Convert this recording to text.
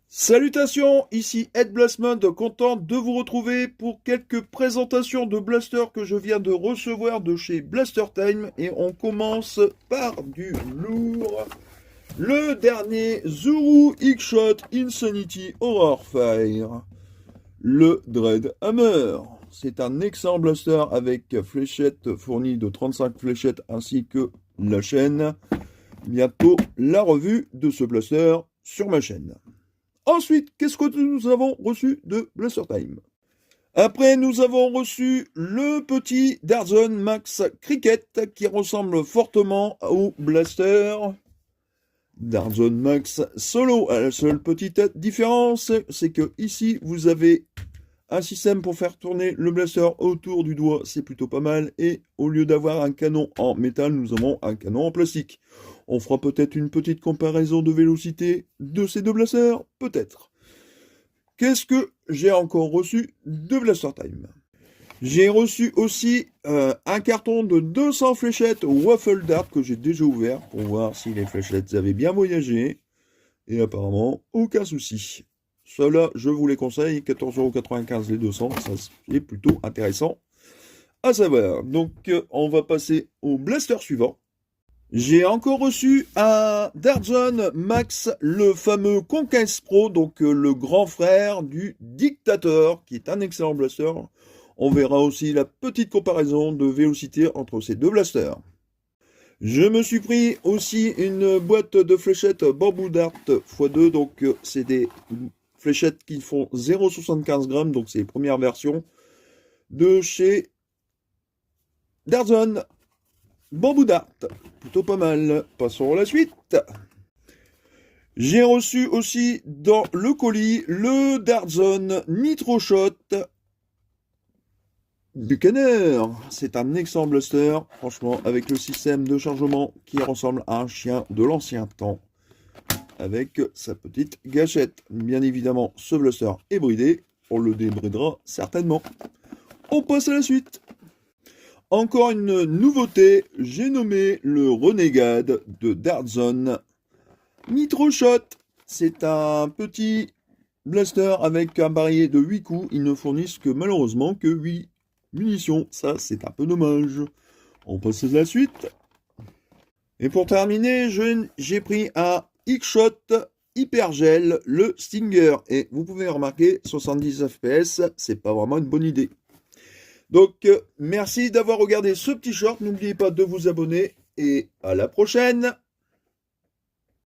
Salutations, ici Ed Blastman, content de vous retrouver pour quelques présentations de blasters que je viens de recevoir de chez Blaster Time. Et on commence par du lourd. Le dernier Zuru X-Shot Insanity Horror Fire. Le Dread Hammer. C'est un excellent blaster avec fléchettes fournies de 35 fléchettes ainsi que la chaîne. Bientôt la revue de ce blaster sur ma chaîne. Ensuite, qu'est-ce que nous avons reçu de Blaster Time? Après, nous avons reçu le petit Darzon Max Cricket qui ressemble fortement au Blaster Darzon Max Solo. La seule petite différence, c'est que ici, vous avez un système pour faire tourner le blaster autour du doigt, c'est plutôt pas mal. Et au lieu d'avoir un canon en métal, nous avons un canon en plastique. On fera peut-être une petite comparaison de vélocité de ces deux blasters, peut-être. Qu'est-ce que j'ai encore reçu de Blaster Time? J'ai reçu aussi un carton de 200 fléchettes Waffle Dart que j'ai déjà ouvert pour voir si les fléchettes avaient bien voyagé. Et apparemment, aucun souci. Ceux-là, je vous les conseille, 14,95€ les 200, ça c'est plutôt intéressant à savoir. Donc, on va passer au blaster suivant. J'ai encore reçu un Darzon Max, le fameux Conquest Pro, donc le grand frère du Dictator, qui est un excellent blaster. On verra aussi la petite comparaison de vélocité entre ces deux blasters. Je me suis pris aussi une boîte de fléchettes Bamboo Dart x2, donc c'est des fléchettes qui font 0,75 grammes, donc c'est les premières versions de chez Darzon Bamboo Dart. Plutôt pas mal. Passons à la suite. J'ai reçu aussi dans le colis le Darzon Nitro Shot Buchaner. C'est un excellent blaster, franchement, avec le système de chargement qui ressemble à un chien de l'ancien temps, avec sa petite gâchette. Bien évidemment, ce blaster est bridé, on le débridera certainement. On passe à la suite. Encore une nouveauté, j'ai nommé le Renegade de Darzon Nitro Shot. C'est un petit blaster avec un barillet de 8 coups. Ils ne fournissent que malheureusement que 8 munitions. Ça, c'est un peu dommage. On passe à la suite. Et pour terminer, j'ai pris un X-Shot Hypergel, le Stinger. Et vous pouvez remarquer, 70 FPS, c'est pas vraiment une bonne idée. Donc, merci d'avoir regardé ce petit short. N'oubliez pas de vous abonner et à la prochaine.